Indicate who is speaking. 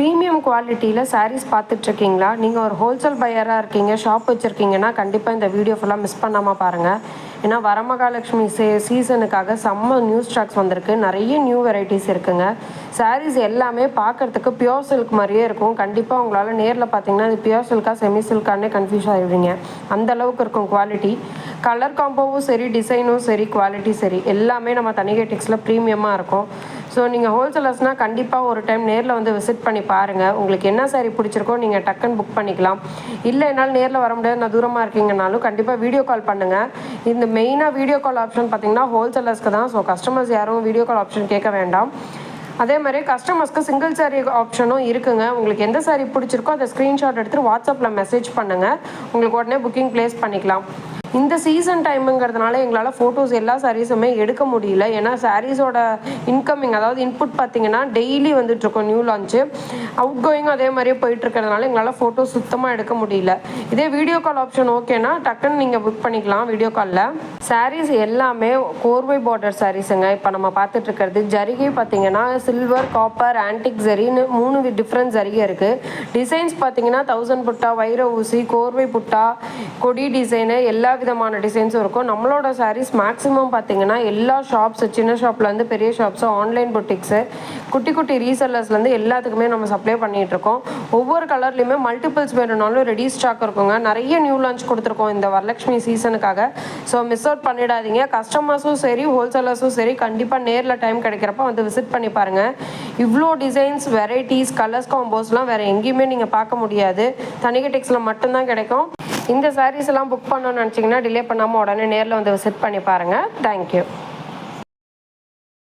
Speaker 1: Premium குவாலிட்டியில் சாரீஸ் பார்த்துட்ருக்கீங்களா? நீங்கள் ஒரு ஹோல்சேல் பையராக இருக்கீங்க, ஷாப் வச்சுருக்கீங்கன்னா கண்டிப்பாக இந்த வீடியோ ஃபுல்லாக மிஸ் பண்ணாமல் பாருங்கள். ஏன்னா வரமகாலட்சுமி சீசனுக்காக செம்ம நியூ ஸ்டாக்ஸ் வந்திருக்கு. நிறைய நியூ வெரைட்டிஸ் இருக்குங்க. சாரீஸ் எல்லாமே பார்க்குறதுக்கு பியோர் சில்க் மாதிரியே இருக்கும். கண்டிப்பாக உங்களால் நேரில் பார்த்தீங்கன்னா இது பியோர் சில்கா செமி சில்கானே கன்ஃபியூஸ் ஆகிடுவீங்க. அந்தளவுக்கு இருக்கும் குவாலிட்டி. கலர் காம்போவும் சரி, டிசைனும் சரி, குவாலிட்டி சரி, எல்லாமே நம்ம தனிகேட்டிக்ஸில் ப்ரீமியமாக இருக்கும். ஸோ நீங்கள் ஹோல்சேலர்ஸ்னால் கண்டிப்பாக ஒரு டைம் நேரில் வந்து விசிட் பண்ணி பாருங்கள். உங்களுக்கு என்ன சாரீ பிடிச்சிருக்கோ நீங்கள் டக்குன்னு புக் பண்ணிக்கலாம். இல்லை என்னால் நேரில் வர முடியாது, நான் தூரமாக இருக்கீங்கனாலும் கண்டிப்பாக வீடியோ கால் பண்ணுங்கள். இந்த மெயினாக வீடியோ கால் ஆப்ஷன் பார்த்தீங்கன்னா ஹோல்சேலர்ஸ்க்கு தான். ஸோ கஸ்டமர்ஸ் யாரும் வீடியோ கால் ஆப்ஷன் கேட்க வேண்டாம். அதே மாதிரி கஸ்டமர்ஸ்க்கு சிங்கிள் சாரீ ஆப்ஷனும் இருக்குங்க. உங்களுக்கு எந்த சாரீ பிடிச்சிருக்கோ அதை ஸ்க்ரீன்ஷாட் எடுத்துகிட்டு வாட்ஸ்அப்பில் மெசேஜ் பண்ணுங்கள். உங்களுக்கு உடனே புக்கிங் ப்ளேஸ் பண்ணிக்கலாம். இந்த சீசன் டைமுங்கிறதுனால எங்களால் ஃபோட்டோஸ் எல்லா சாரீஸுமே எடுக்க முடியல. ஏன்னா சாரீஸோட இன்கமிங், அதாவது இன்புட் பார்த்தீங்கன்னா டெய்லி வந்துட்டுருக்கோம் நியூ லான்ச்சு. அவுட் கோயிங்கும் அதே மாதிரியே போயிட்டுருக்கிறதுனால எங்களால் ஃபோட்டோஸ் சுத்தமாக எடுக்க முடியல. இதே வீடியோ கால் ஆப்ஷன் ஓகேனா டக்குன்னு நீங்கள் புக் பண்ணிக்கலாம் வீடியோ காலில். சாரீஸ் எல்லாமே கோர்வை பார்டர் சாரீஸுங்க. இப்போ நம்ம பார்த்துட்ருக்கிறது ஜரிகை பார்த்தீங்கன்னா சில்வர், காப்பர், ஆன்டிக் ஜரின்னு 3 டிஃப்ரெண்ட் ஜரிகை இருக்குது. டிசைன்ஸ் பார்த்தீங்கன்னா 1000 புட்டா, வைர ஊசி, கோர்வை புட்டா, கொடி டிசைனு, எல்லா விதமான டிசைன்ஸும் இருக்கும். நம்மளோட சாரீஸ் மேக்ஸிமம் பார்த்தீங்கன்னா எல்லா ஷாப்ஸ், சின்ன ஷாப்லேருந்து பெரிய ஷாப்ஸு, ஆன்லைன் புட்டிக்ஸு, குட்டி குட்டி ரீசெல்லர்ஸ்லேருந்து எல்லாத்துக்குமே நம்ம சப்ளை பண்ணிகிட்ருக்கோம். ஒவ்வொரு கலர்லேயுமே மல்டிபிள்ஸ் வேணும்னாலும் ரெடி ஸ்டாக் இருக்குங்க. நிறைய நியூ லான்ச் கொடுத்துருக்கோம் இந்த வரலட்சுமி சீசனுக்காக. ஸோ மிஸ் அவுட் பண்ணிடாதீங்க. கஸ்டமர்ஸும் சரி, ஹோல்சேலர்ஸும் சரி, கண்டிப்பாக நேரில் டைம் கிடைக்கிறப்ப வந்து விசிட் பண்ணி பாருங்கள். இவ்வளோ டிசைன்ஸ், வெரைட்டிஸ், கலர்ஸ் காம்போஸ்லாம் வேறு எங்கேயுமே நீங்கள் பார்க்க முடியாது. தனிகேட்டிக்ஸில் மட்டும்தான் கிடைக்கும். இந்த சாரீஸ் எல்லாம் புக் பண்ணணும்னு நினச்சிங்கன்னா டிலே பண்ணாமல் உடனே நேரில் வந்து விசிட் பண்ணி பாருங்கள். தேங்க்யூ.